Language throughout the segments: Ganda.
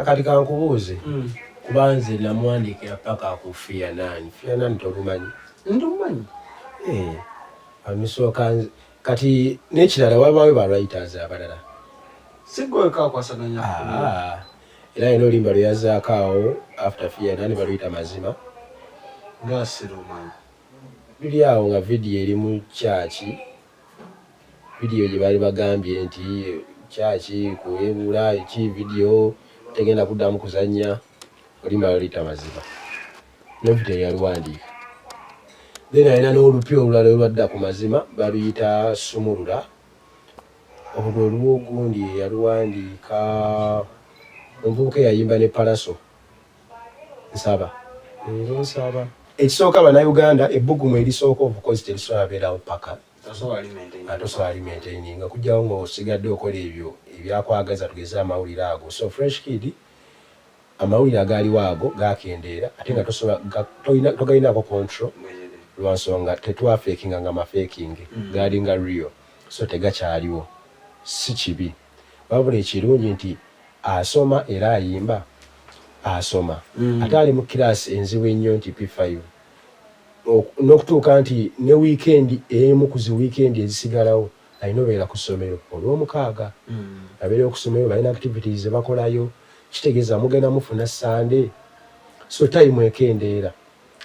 katika nkubuuze kubanze namwandikira paka akufia nani tolumanyi ndumanyi amisooka kati n'ekirala wabaawo balwayitaaza abalala sigweka kwasaganya era ino olimba lwe yazaako awo after fia nani baluyita mazima ngasirumanyi luli awo nga vidiyo eri mu kyaki vidiyo gye baali bagambye nti kyaki kuwebula ki vidiyo tegenda kuddamu kuzannya olimba baluyita mazima novite yaluwandiika then alina n'olupya olulala olwadda ku mazima baluyita sumulula olwo olwogundi yaluwandiika omuvubuka eyayimba ne palaso nsaba ekisooka bannayuganda ebbugumu erisooka obukozi terisobola beerawo paka tosobola alimentaininga kujjawo ng'osigadde okola ebyo ebyakwagaza tugeze amawulire ago so fresh kid amawulire agaaliwo ago gakendeera ate nga togalinako control lwansonga tetwafeekinga nga mafeekingi gaali nga real so tegakyaliwo si kibi wabula ekirungi nti asoma era ayimba asoma ate ali mu kiraasi enzibu ennyo nti P5 n'okutuuka nti ne wiikendi emu ku zi wiikendi ezisigalawo alina obeera ku ssomero olw'omukaaga abeera okusomero balina activities ze bakolayo kitegeeza mugenda mufuna Sunday so time ekendeera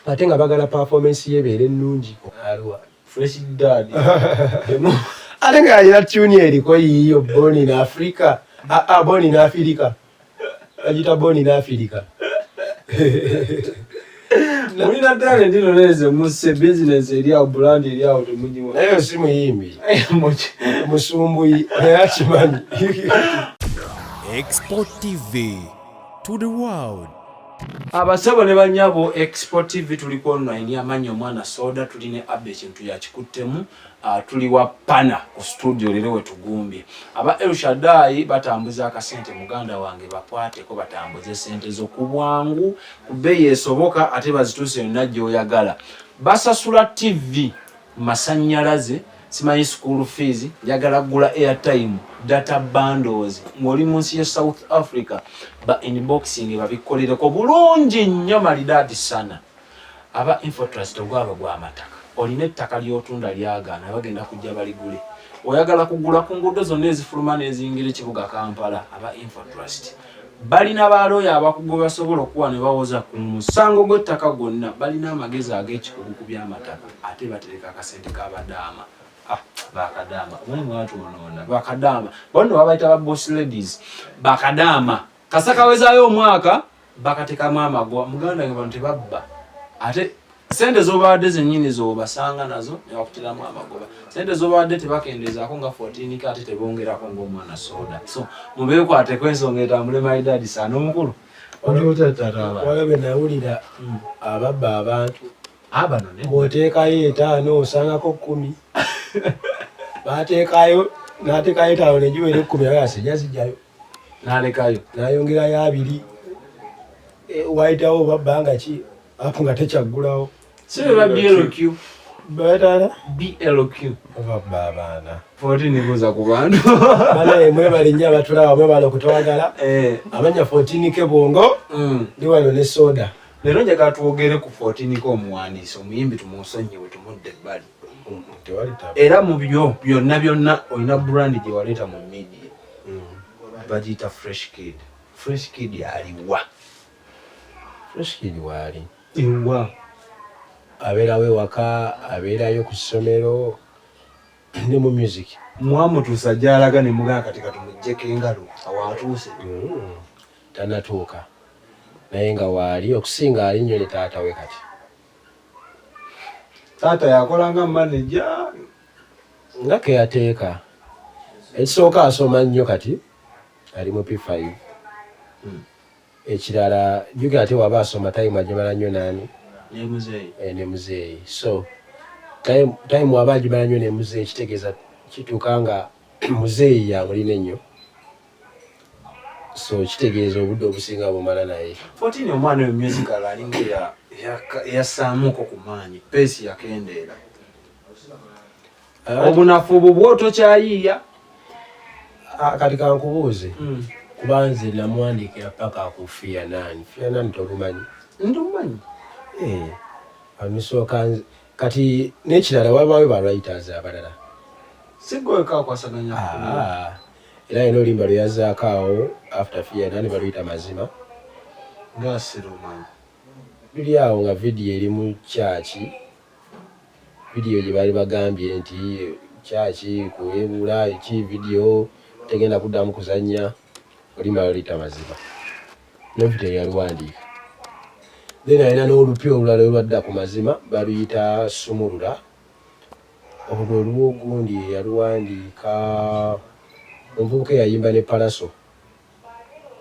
ate nga bagala performance yebeera ennungi fresh dad ate nga alina tune eriko yiyo born in Africa born in Africa agita born in Africa mulina ddala ndino neze musse business eri awo brand eri awo temugiwa naye si muyimbi musumbuyi naye akimanyi Export TV to the world. Abasabo ne banyabo Export TV tuliko online amanyi omwana soda tuline abe kintu ya kikuttemu tuli wa pana ku studio lero wetugumbye aba El Shaddai batambuza akasente muganda wange bakwate ko batambuze sente zo ku Bwongo ku bei esoboka ate bazituse najjo oyagala basasula TV masanyalaze simanyi school fees yagala gula airtime data bundles ngoli munsi ya South Africa ba inboxing babikolere ko bulungi nnyo malidati sana aba Infotrust ogwaba gwa mataka oline ettaka lyotunda lyagana bagenda kujja baligule oyagala kugula ku ngudo zonna ezifuluma n'eziyingira ekibuga Kampala aba Infotrust balina baloya abakugoba basobola okuwa ne bawoza ku musango gw'ettaka gwonna balina amagezi ag'ekikugu ku by'amataka ate batereka akasente k'abadaama bakadama mwe watu wanaona bakadama bono babaita ba boss ladies bakadama kasaka wezayo omwaka bakateka mama gwa muganda nga bantu babba ate sente zobadde zenyini zo basanga nazo ne bakutira mama goba sente zobadde tebakendeza ko nga 14 kati tebongera ko ng'omwana soda so mubeye kwate kwensonga etambule my dad sana omukulu walabe nawulira ababba abantu abano ne bwoteekayo 5 osangako 10 bateekayo n'ateekayo 5 negiwera 10 abasajja zijjayo nalekayo nayongerayo 2 wayitawo babbanga ki apo nga tekyaggulawo sibe ba BLQ batala BLQ babba abaana 14 kuza ku bantu bale mwe bali nnyo abatulawo mwe bali okutwagala amanya 14 ke Bwongo ndi wano ne soda lero njaga tuwogere ku 14 ko omuwandiisi omuyimbi tumusonyiwe tumudde ebbali era mu byo byonna olina brand gye waleeta mu media bagiyita fresh kid yaliwa fresh kid wali ewa abeerawo ewaka abeerayo ku ssomero ne mu music mwamutuusa gy'alaga ne mugana kati katumuggyeko engalo awaatuuse tanatuuka naye nga waali okusinga ali nnyo ne taata we kati taata yakolanga manager nga ke yateeka ekisooka asoma nnyo kati ali mu P5 ekirala juga ate waba asoma time agimala nnyo nani ne muzeeyi so time waba agimala nnyo ne muzeeyi kitegeeza kituuka nga muzeeyi yamulina ennyo so kitegeeza obudde obusinga bumala naye 14 omwana oyo musical alinga yasaamuuko ku maanyi peesi yakendeera obunafu obwo bwotokyayiiya kati kankubuuze kubanze namwandiikira paka akufiya nani fiya nani tolumanyi ndumanyi amisooka kati n'ekirala wabaawo balwayitaazi abalala sigweka kwasaganya era ino olimba lwe yazaako awo after fiya nani baluyita mazima ngasirumanyi luli awo nga vidiyo eri mu kyaki vidiyo gye baali bagambye nti kyaki kuwebula eki vidiyo tegenda kuddamu kuzannya olimba baluyita mazima novite yaluwandiika then alina n'olupya olulala olwadda ku mazima baluyita sumulula olwo olwogundi yaluwandiika omuvubuka eyayimba ne palaso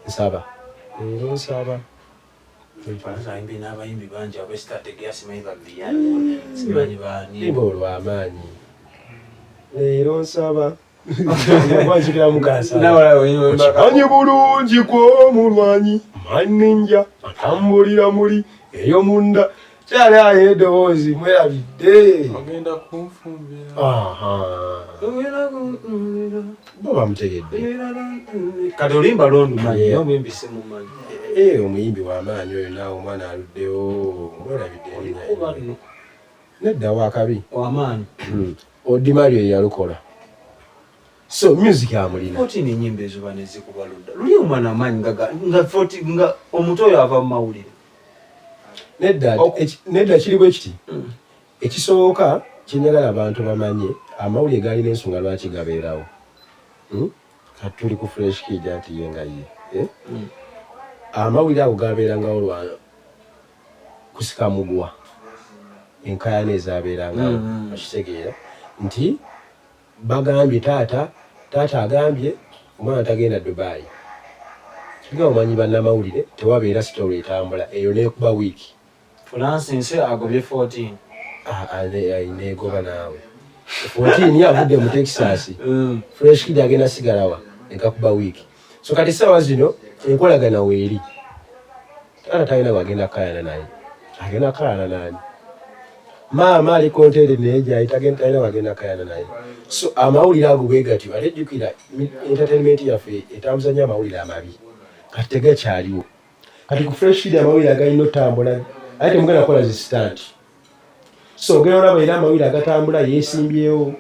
nsaba leero nsaba n'abayimbi bangi abesitategeyasimanyi babiyani simanyi bani imba olw'amaanyi leero nsaba wanzikira mukasaanyi bulungi kw'omulwanyi maninja atambulira muli eyo munda kyali ayo eddoboozi mwerabidde ogenda kunfumbira bo bamutegedde kati olimba londumanyi omuyimbi simumanyi omuyimbi w'amaanyi oyo naawe omwana aluddewo mwerabidde nedda wakabi wamaanyi odimario yalukola so music amulina 14 enyimba ezo bane zikubaludda luli omwana amaanyi nga omuto oyo ava mu mawulire nedda kiri bwe kiti ekisooka kyenjagala abantu bamanye amawulire gaalina ensonga lwaki gabeerawo kati tuli ku fresh kid anti ye nga ye amawulire ago gabeerangawo lwa kusika mugwa enkayana ezaabeerangawo akitegeera nti bagambye taata agambye omwana tagenda Dubai kiga omanyi bannamawulire tewabeera sitolo etambula eyo neekuba wiiki Francis agobye 14 neegoba naawe 14 avudde mu Texas fresh kid agenda sigalawa ekakuba wiiki so kati essaawa zino enkolagana weeri taata talina wagenda kayana naye agenda kayana nani maama ali kontere naye talina wagenda kayana naye so amawulire ago bwe gatyo ate jjukira entertainment yaffe etambuza nnyo amawulire amabi kati tegakyaliwo kati ku fresh kid amawulire agalina otambula ate temugenda kukola zisitanti so ogenda olaba era amawulire agatambula yeesimbyewo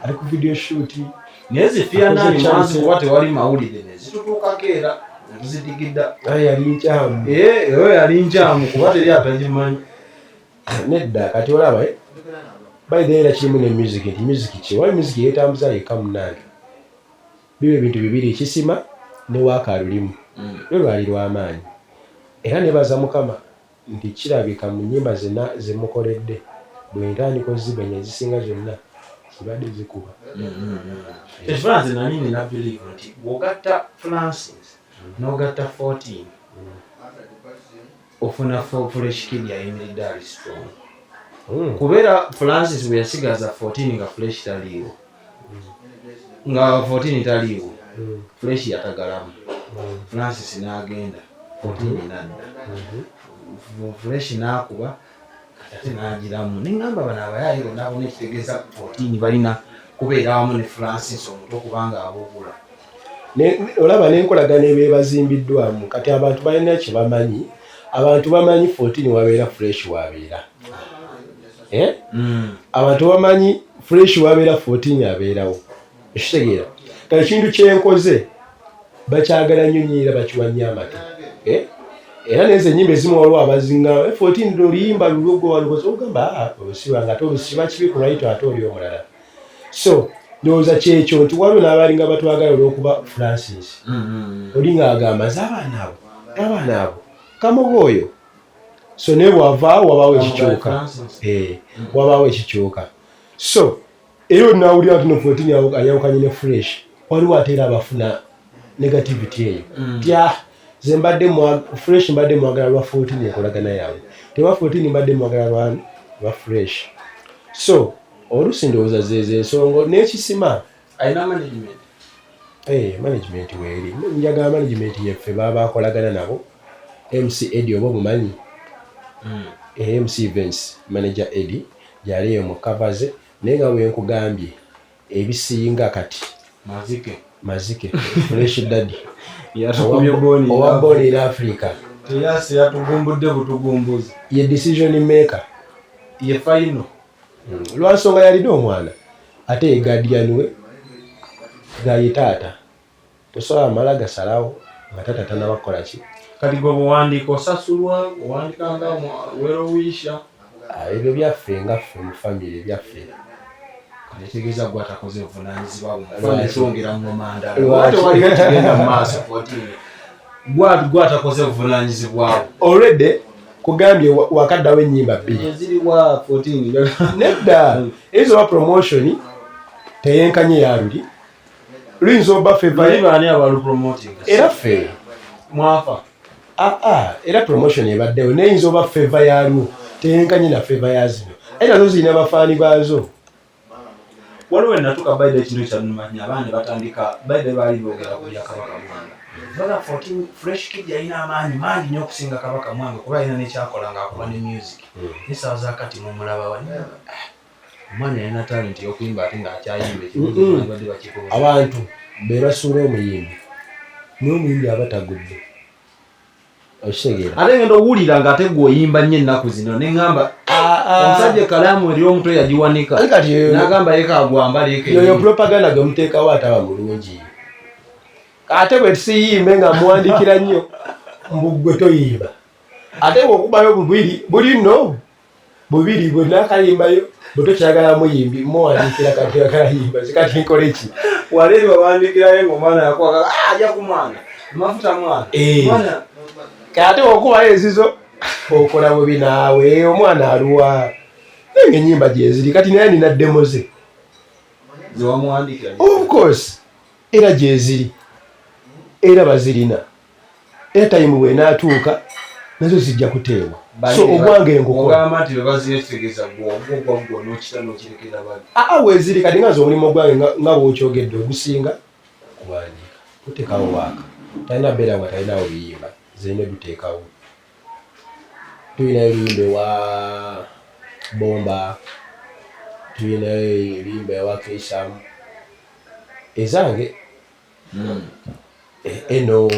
ali ku video shoot naye zifiya nani mwanzi kuba tewali mawulire nezitutuukako era netuzidigidda yali nkyamu oyo yali nkyamu kuba teri atagimanyi nedda kati olaba by the era kirimu ne music nti music kiwali music yeetambuza yekka munange biba ebintu bibiri ekisima ne waaka lulimu lwe lwali lw'amaanyi era nebaza mukama nti kirabika mu nnyimba zena zemukoledde bwe ntandiko zibenya ezisinga zonna zibadde zikuba Francis nani nina believe nti bw'ogatta Francis n'ogatta 14 ofuna fresh kid yayimiridde ali strong kubeera Francis bwe yasigaza 14 nga fresh taliiwo nga 14 taliiwo fresh yatagalamu Francis n'agenda 14 nadda fresh n'akuba ate n'agiramu neŋŋamba bano abayaayi bonna bona ekitegeeza 14 balina kubeera wamu ne Francis omuto kubanga abugula olaba n'enkolagana eba ebazimbiddwamu kati abantu balina kyebamanyi abantu bamanyi 14 wabeera fresh wabeera abantu bamanyi fresh wabeera 14 abeerawo ekitegeera kati ekintu kyenkoze bakyagala nnyo nyiira bakiwa nnyo amata era neze ennyimba ezimu waliwo abazinga 14 luliyimba lulogo walukoze ogamba olusiba tolusiba kibi ku lwayito ate oli omulala so ndowooza kyekyo nti waliwo n'abalinga batwagala olw'okuba Francis olinga agamba nze abaana abo kamuga oyo so naye bw'avaawo wabaawo ekikyuka so era onaawulira nti no 14 ayawukanye ne fresh waliwo ate era abafuna negativity eyo tya ze mbadde fresh mbadde mwagala lwa 14 enkolagana yaabwe tewa 14 mbadde mwagala lwa fresh so oluusi ndowooza zezo ensonga n'ekisima alina management management weeri njagala management yeffe baba bakolagana nabo MC Eddie oba omumanyi MC Events manager Eddie gyaliyo mu kavaze naye nga bwenkugambye ebisinga kati mazike fresh daddy Yatukumye boni. Owa born in Africa. Yasi yatugumbudde butugumbuzi. Ye decision maker. Ye final. Lwansonga yalina omwana. Ate ye guardian we. Gaye taata. Tosobola amala gasalawo nga taata tannabakola ki. Kati gwe buwandiika osasulwa owandiika nga werowisha. Ebyo byaffe nga ffe mu famire byaffe. Kaletegeeza gwe atakoze obuvunaanyizibwa bwe. Nsongera mu manda. Wate waliwo kigenda mu maaso 14. Gwe atakoze obuvunaanyizibwa. Already kugambye wakaddawo ennyimba 2. Eziriwa 14. Nedda ezo ba promotion teyenkanye ya luli. Luyinza oba favor ani abalu promoting. Era ffe mwafa. Era promotion ebaddewo neyinza oba favor yaliwo teyenkanye na favor ya zino. Era zo zirina bafaani baazo. Waliwo natuka baida ekintu kyannumanya abaana batandika baida baali boogera ku bya Kabaka Mwanga. Brother 14 fresh kid yalina amaanyi mangi nnyo okusinga Kabaka Mwanga kuba alina n'ekyakola ng'akuba ne music. N'essaawa zaakati mumulaba wali omwana yalina talent y'okuyimba ate ng'akyayimba ekibuzo badde bakikubuza. Abantu be basuula omuyimbi n'omuyimbi aba tagudde. Oshegera. Ate ngenda owulira ng'ate gw'oyimba nnyo ennaku zino ne ŋŋamba omusajja kalaamu eri omutwe yagiwanika n'agamba yeka agwambala eka yoyo propaganda gwe muteekawo ataba mulungi. Ate bwe tusiyimbe nga muwandikira nnyo mbugwe toyimba. Ate bw'okubayo buli nno bubiri bwe naakalimbayo bwe tokyagala muyimbi muwandikira kati akalayimba kati nkole ki. Waleeri wawandikirayo ng'omwana yakwaga ajja ku mwana mafuta mwana. Kati okubayo ezizo okola bubi naawe omwana aluwa nange ennyimba gye ziri kati naye nina demo ze zewamuwandikira. Of course era gye ziri era bazirina era time bwe naatuuka nazo zijja kuteebwa. So ogwange ogamba nti webaziretegeza gwogwa n'okita n'okirekera bali weeziri kati nga omulimu gwange nga bw'okyogedde ogusinga kuwandiika kuteekawo waaka talina beera nga talinawo biyimba zirina duteekawo. Tulinayo ebiyimba ewa Bomba, tulinayo ebiyimba ewa Keisamu ezange eno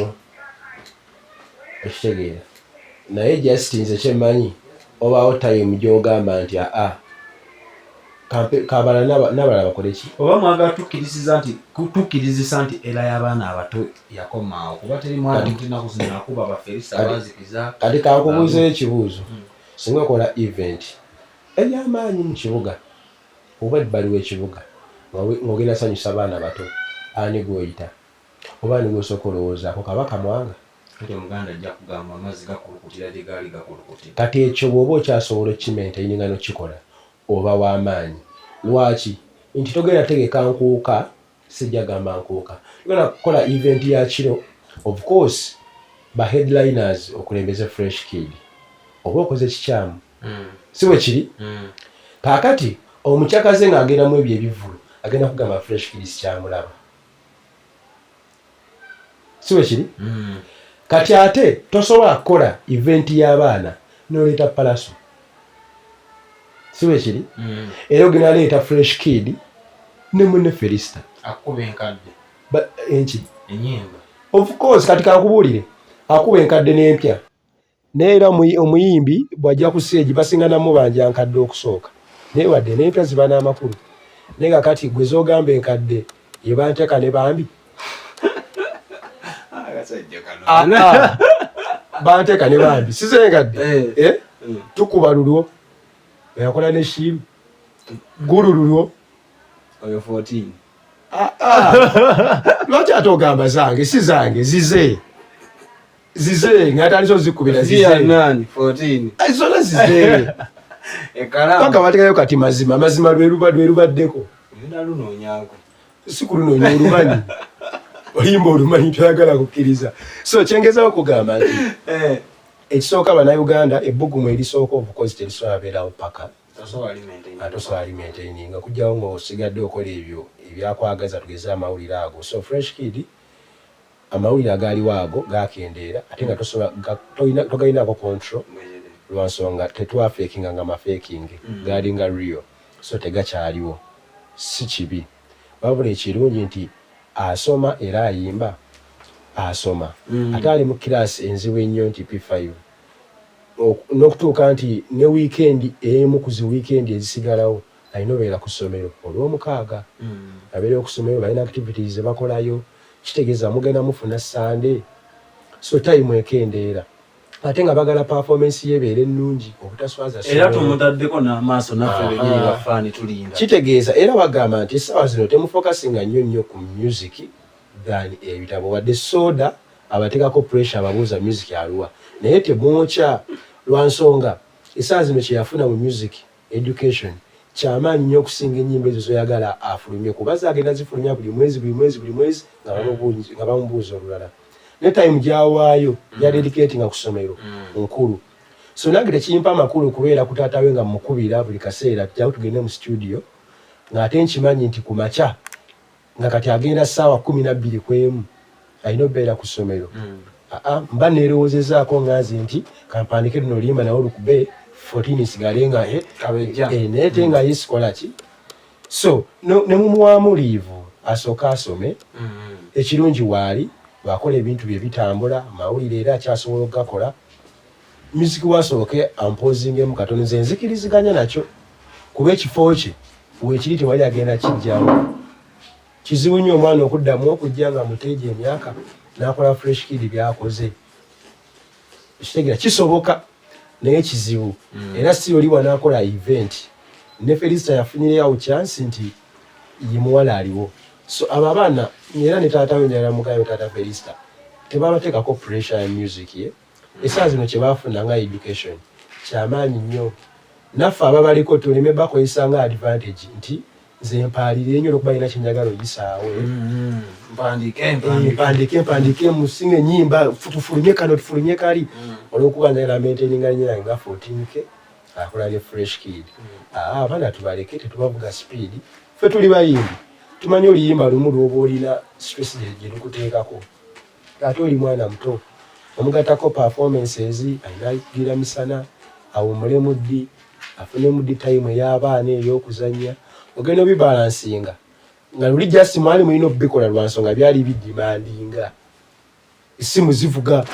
ekitegeera naye just nze kyemmanyi obaawo time gy'ogamba nti kabala n'abalala bakole ki oba mwagala tukkirizisa nti era y'abaana abato yakomaawo kuba teri mwana mutenaku zino akuba baferisa bazikiza. Kati kankubuuzeyo ekibuuzo singa okola event ery'amaanyi mu kibuga oba ebbaliwo ekibuga ng'ogenda sanyusa abaana bato ani gw'oyita oba ani gw'osooka olowoozaako Kabaka Mwanga. Kati Omuganda ajja kugamba amazzi gakulukutira gye gaali gakulukutira. Kati ekyo bw'oba okyasobola okimaintaininga n'okikola oba w'amaanyi. Lwaki? Nti togenda tegeka nkuuka sijja gamba nkuuka tugenda kukola event ya kiro. Of course ba headliners okulembeze Fresh Kid oba okoze kikyamu si bwe kiri. Kaakati omukyakaze ng'agendamu ebyo ebivulu agenda kugamba Fresh Kid sikyamulaba si bwe kiri. Kati ate tosobola kukola event y'abaana n'oleeta palaso si bwe kiri. Era ogenda leeta Fresh Kid ne munne Felista akuba enkadde enki ennyimba. Of course kati kankubuulire akuba enkadde n'empya naye era omuyimbi bw'ajja ku stage basinganamu banja nkadde okusooka naye wadde n'empya ziba n'amakulu naye nga kati gwe z'ogamba enkadde ye banteeka ne bambi banteeka ne bambi size enkadde tukuba lulwo yakola ne shiru gulu lulwo oyo 14. Lwaki ate ogamba zange si zange zize ng'atalizo zikubira zize 14 zona zize paka batekayo kati mazima lwerubaddeko lunoonyaako si kulunoonya olumanyi oyimba olumanyi toyagala kukkiriza. So kyengezaho kugamba nti ekisooka bannayuganda ebbugumu erisooka obukozi terisobola beerawo paka tosobola alimentaininga kujjawo ng'osigadde okola ebyo ebyakwagaza tugeze amawulire ago. So Fresh Kid amawulire agaaliwo ago gakendeera ate nga togalinaako control lwansonga tetwafeekinga nga mafeeking gaalinga real. So tegakyaliwo si kibi wabula ekirungi nti asoma era ayimba asoma ate ali mu kirasi enzibu ennyo nti P5 n'okutuuka nti ne weekend emu ku zi weekend ezisigalawo alina obeera ku ssomero olw'omukaaga abeera okusomero balina activities ze bakolayo kitegeeza mugenda mufuna Sunday so time ekendeera ate nga bagala performance yebeera ennungi obutaswaza era tumutaddeko n'amaaso naffe bebiri bafaani tulinda kitegeeza era bagamba nti essaawa zino temufokasinga nnyo ku music than ebitabo wadde soda abateekako pressure ababuuza music aluwa naye temwokya lwa nsonga essaawa zino kyeyafuna mu music education kyamaanyi nnyo okusinga ennyimba ezo zoyagala afulumye kuba zaagenda zifulumya buli mwezi nga bamubuuza olulala ne time gyawaayo gyadedicatinga ku ssomero nkulu so nange tekimpa amakulu kubeera ku taata we nga mukubira buli kaseera tujjawo tugende mu studio ng'ate nkimanyi nti ku makya nga kati agenda ssaawa 12 ku emu alina obeera ku ssomero mba neerowoozezaako nganze nti kampandike luno oluyimba nawe olukube 14 sigale nga neete nga yesikola ki so ne mumuwaamu liivu asooka asome ekirungi waali wakola ebintu bye bitambula mawulire era akyasobola okugakola music wasooke ampozingemu katono nze nzikiriziganya nakyo kuba ekifo kye weekiri tewali agenda kijjawo kizibu nnyo omwana okuddamu okujja nga muteeja emyaka n'akola fresh kid byakoze ekitegeera kisoboka naye kizibu era si oli wanaakola event ne Felista yafunireyo chance nti ye muwala aliwo so abo abaana era ne taata we njala mugayo taata Felista tebabateekako pressure ya music ye essaawa zino kye baafuna nga education kyamaanyi nnyo naffe ababaliko tuleme bakozesa nga advantage nti nze mpaalire nnyo olwokuba alina kyenjagala ogisaawe mpandike musinga ennyimba tufulumye kano tufulumye kali olwokuba njagala maintaininga nnyo nga 14K akola ne fresh kid abaana tubaleke tetubavuga speed ffe tuli bayimbi tumanyi oluyimba lumu lwoba olina stress gye lukuteekako ate oli mwana muto omugatako performances alina gira misana awumule muddi afune muddi time ey'abaana ey'okuzannya ogenda obibalansinga nga luli just mwali mulina okubikola lwa nsonga byali bidimandinga essimu zivuga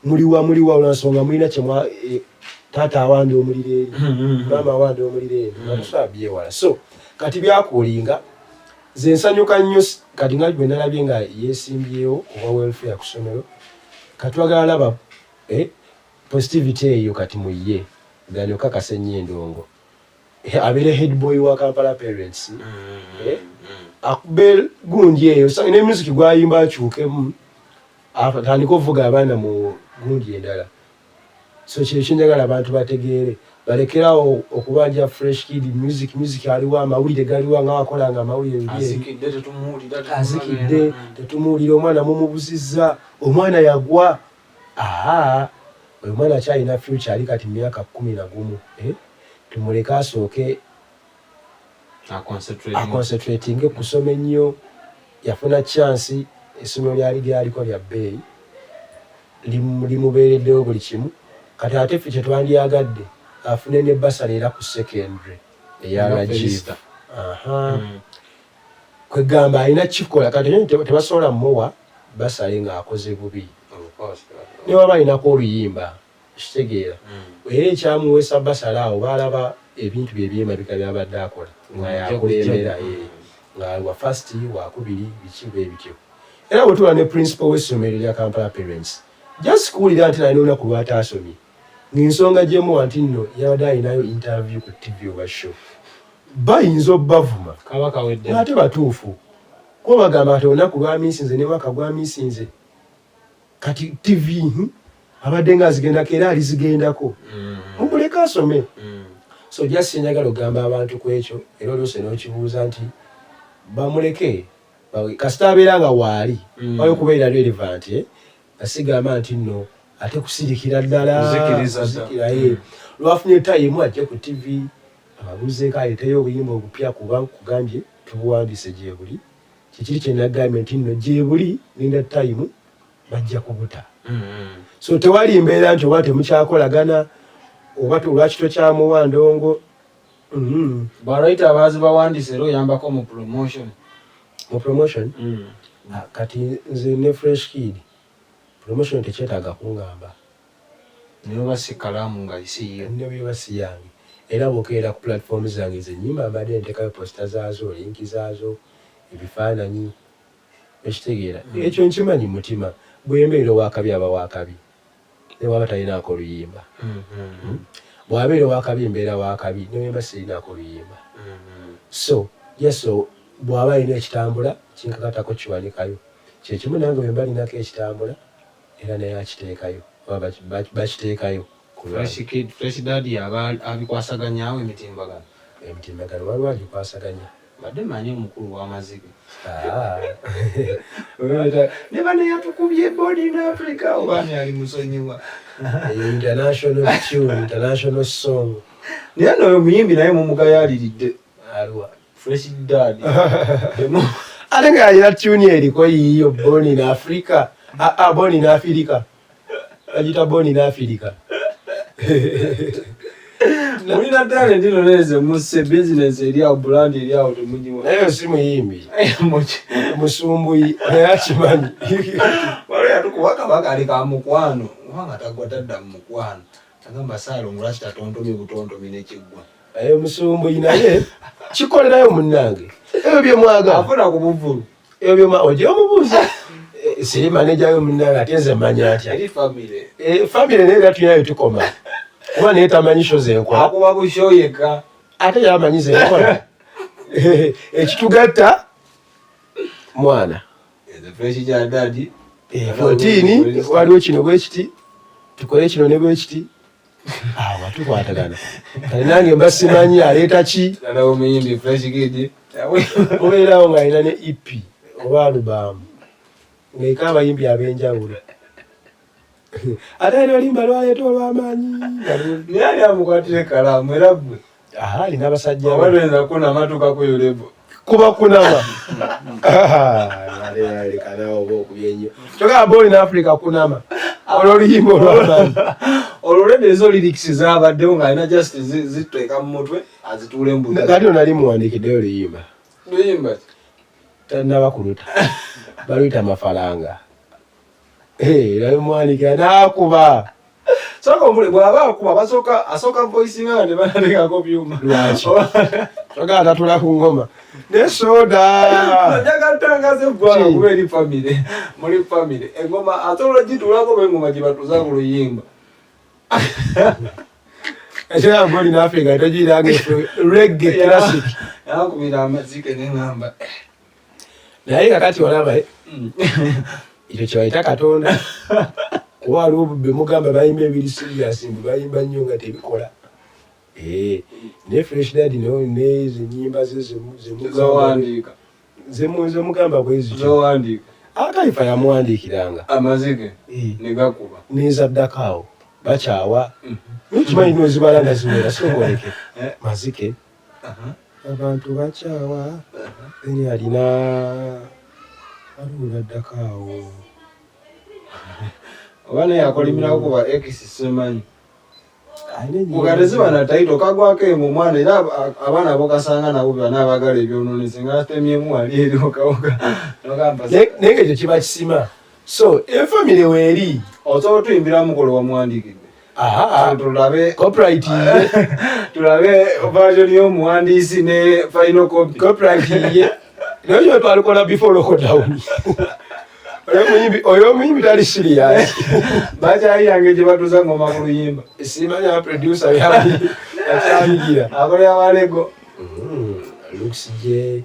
muliwa lwa nsonga mulina kyemwa taata awandi omulire eri maama awandi omulire eri natusobola byewala so kati byakuulinga nze nsanyuka nnyo kati nga gwe nalabye nga yeesimbyewo oba welfare ku ssomero kati wagala laba positivity eyo kati muye ganyo kakasa ennyendongo abeere head boy wa Kampala Parents akube gundi eyo ne music gwayimba akyukemu atandika okuvuga abaana mu gundi endala so kyenjagala abantu bategeere balekerawo okubanja fresh kid music aliwo amawulire galiwo nga wakolanga amawulire azikidde tetumuwulira omwana mumubuzizza omwana yagwa oyo mwana akyalina future ali kati myaka 11 tumuleke asooke aconcentratinge kusoma ennyo yafuna chance essomero lyaliko lya bbeeyi limubeereddewo buli kimu kati ate ffe kyetwandyagadde afune ne basale era ku secondary eya Rajiv kwegamba alina kikola kati tebasobola muwa basale ng'akoze bubi ne waba alinako oluyimba kitegeera era ekyamuweesa basale awo baalaba ebintu byebyemabika byabadde akola nga yakulembera nga wa first wakubiri biki bwe bityo era bwe tuba ne principal w'essomero lya Kampala Parents just kuwulira nti nalina olunaku lwataasomye ng'ensonga gyemuwa nti nno yabadde alinayo interview ku TV oba show bayinza obbavuma ate batuufu kuba bagamba kati olunaku lwamiisinze ne mwaka gwamiisinze kati TV abadde nga azigendako era alizigendako mumuleke asome so just njagala okugamba abantu ku ekyo era oluusi n'okibuuza nti bamuleke kasita abeera nga waali wali okubeera relevant asigamba nti nno ate kusirikira ddala kuzikira lwafunye time ajja ku TV ababuuzeeko aleeteyo obuyimba obupya kuba kugambye tubuwandiise gye buli kikiri kye nagambye nti nno gye buli linda time bajja kubuta so tewali mbeera nti oba temukyakolagana oba lwaki tokyamuwa ndongo baraita abazi bawandiise era oyambako mu promotion kati nze ne fresh kid promotion tekyetaaga kungamba niyo basikalamu nga isiyo niyo bibasi yange era bwokeera ku platform zange zenyimba mbadde ntekayo posta zaazo linki zaazo ebifaananyi ekitegeera ekyo nkimanyi mutima bwembeera owakabi aba wakabi ne waba talinaako oluyimba bw'abeera owakabi embeera wakabi newemba sirinaako oluyimba so yeso bw'aba alina ekitambula kinkakatako kiwanikayo kyekimu nange wemba alinako ekitambula era naye akiteekayo oba bakiteekayo Fresh Daddy abikwasaganyawo emitimbagano waliwo agikwasaganya badde manyi omukulu w'amazike ne bane yatukubye body in Africa obaani ali musonyiwa international tune international song naye noyo muyimbi naye mumugayaliridde aliwa Fresh Daddy ate nga yalina tune eriko yiyo born in Africa born in Africa agita born in Africa mulina talent noneze musse business eriawo brand eriawo temugiwa naye si muyimbi musumbuyi naye akimanyi wale yatukuwaka bakali ka mukwano wanga tagwa tadda mu mukwano agamba salo ngulaki tatontomye butontomi n'ekiggwa musumbuyi naye kikolerayo munnange ebyo bye mwagala afuna ku buvulu ebyo bye oje omubuuza siri manager yo munnange ate nze manya atya eri family family naye era tulinayo tukoma kuba naye tamanyi sho zenkola akuba busho yeka ate yamanyi zenkola ekitugatta mwana Fresh Daddy 14 waliwo kino bwe kiti tukole kino ne bwe kiti awa tukwatagana kale nange mba simanyi aleeta ki alawo omuyimbi Fresh Kid obeerawo ng'alina ne EP oba alubamu ng'eka abayimbi ab'enjawulo ate alina olimba lwaleeta olw'amaanyi naye ali amukwatire kalaamu era ggwe alina abasajja abalwenza kuna amatuka kuyolebo kuba kunama lekanawo oba okubya ennyo kyogamba oli n'Africa kunama olwo oluyimba olw'amaanyi olulede ezo lyrics zaabaddewo ng'alina just ziteeka mu mutwe azituula embuto kati onali muwandiikiddeyo oluyimba luyimba tannaba kuluta baluyita mafalanga naye muwandiikira n'akuba soko mbule bw'aba akuba asooka voicing nga ne banateekako byuma lwaki kyogamba tatula ku ngoma ne soda njagatangaza eggwanga kuba eri family muli family engoma ate olwagituulako bwengoma gye batuuza ku luyimba ekyagamba oli n'Africa tegiranga reggae classic yakubira amazike neŋŋamba naye kakati olaba ekyo kyebayita Katonda kuba waliwo bemugamba bayimba ebiri serious mbu bayimba nnyo nga tebikola ne Fresh Daddy nezo ennyimba ze zemugamba bwezityo akalifa yamuwandiikiranga amazike negakuba nezaddakaawo bakyawa kimanyi nozibala nga ziwera sogoleke mazike abantu bakyawa eni alina aliwuladdakaawo oba naye akolimirako kuba x semanyi ugatezibana taito kagwako emu omwana era abaana abokasanga nabo banaabagala ebyononese nga atemyemu ali eri okawoka naye ng'ekyo kiba kisima so efamire weeri osobola otuyimbira mukolo wamuwandiikidde copyright tulabe version y'omuwandiisi ne final copy copyright ye naye kyo twalikola before lockdown oyo omuyimbi tali serious bakyayiyange gye batuuza ngoma ku luyimba simanya abaproducer akyanyigira akolera balego looks je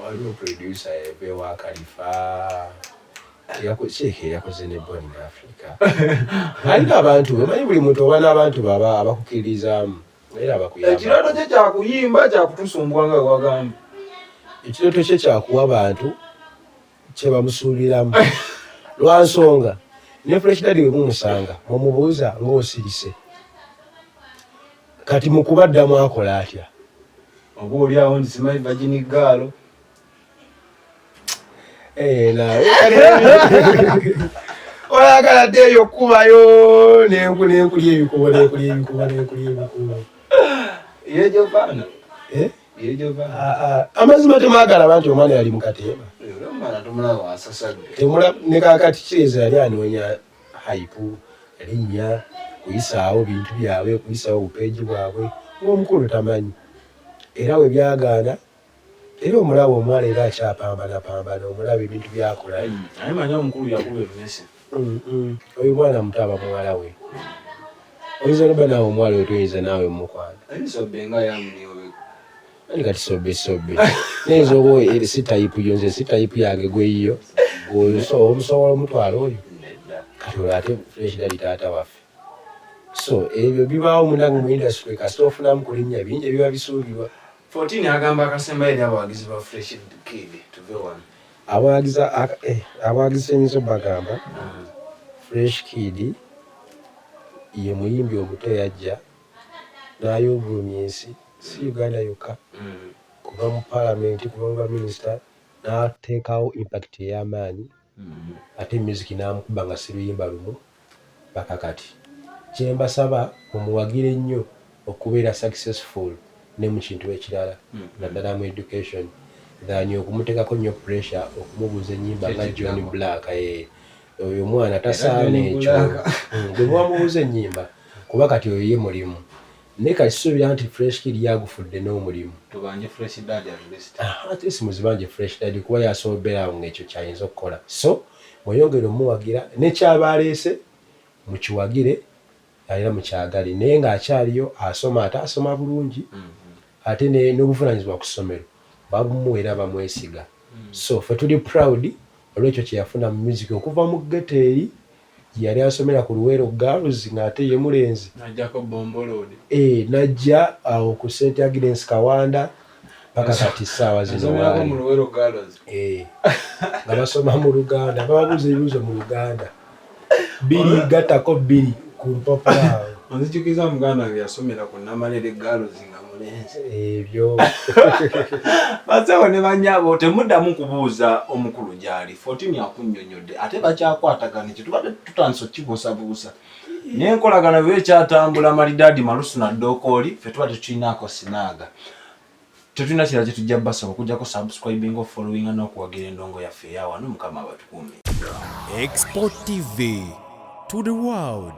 waliwo producer ebewa Khalifa yakoze ne Born in Africa alina abantu omanyi buli muntu oba n'abantu baba abakukkiririzaamu era abakuyamba ekirooto kye kyakuyimba kyakutusumbwa nga wagamba ekirooto kye kyakuwa abantu kye bamusuuliramu lwa nsonga ne Fresh Daddy we mumusanga mumubuuza ng'osirise kati mu kubaddamu akola atya oba oli awo ndi simanyi vagini gaalo oyagala dde eyo okubayo nenkulya ebikubo yejo baana amazima temagala abantu omwana yali mukateeba ne kakati kireza yali anoonya haipu linnya kuyisaawo bintu byabwe kuyisaawo bupeegi bwabwe ng'omukulu tamanyi era we byagaana era omulaba omwana era akyapambana omulaba ebintu byakola oyo mwana muto aba muwala we oyinza noba naawe omuwala we toyinza naawe mukwana ani kati sobbe nayinza oba si tayipu yo nze si tayipu yange gweyiyo omusobola omutwala oyo kati olwo ate fresh dali taata waffe so ebyo bibaawo munange mu industry kasita ofunamu ku linnya bingi ebiba bisuubirwa 14 agamba akasemba eri abawagizi ba Fresh Kid tuve wano abawagizi enyinza bagamba Fresh Kid ye muyimbi omuto yajja n'ayobulumya ensi si Uganda yokka kuva mu palamenti kuva mu baminisita n'ateekawo impact ey'amaanyi ate music n'amukuba nga si luyimba lumu paka kati kyembasaba mumuwagire nnyo okubeera successful ne mu kintu ekirala naddala mu education than okumuteekako nnyo pressure okumubuuza ennyimba nga John Black oyo omwana tasaana ekyo gwe mwamubuuza ennyimba kuba kati oyo ye mulimu naye kati suubira nti Fresh Kid yagufudde n'omulimu ate simuzibanje Fresh Dad kuba yasobola ng'ekyo kyayinza okukola so mweyongere omuwagira nekyaba aleese mukiwagire era mukyagale naye ng'akyaliyo asoma ate asoma bulungi ate n'obuvunanyizibwa ku ssomero babumuwa era bamwesiga so ffe tuli proud olw'ekyo kyeyafuna mu music okuva mu ghetto eri yali asomera ku Luwero Girls ng'ate ye mulenzi najja awo ku St Agnes Kawanda paka kati ssaawa zino nga basoma mu Luganda bababuuza ebibuuzo mu Luganda biri gattako biri ku lupapula awo onzijukiza muganda wange yasomera ku Namalere Girls nga mulenzi ebyo basewo ne banyabo temuddamu kubuuza omukulu gyali 14 yakunnyonnyodde ate bakyakwatagana ekyo tubadde tutandise okukibuusabuusa naye enkolagana bwe ekyatambula Malidaadi Malusu na Dokoli ffe tubadde tukirinaako sinaaga tetulina kirala kye tujja basaba okujjako subscribing following n'okuwagira endongo yaffe eyawano mukama abatukuume Export TV to the world.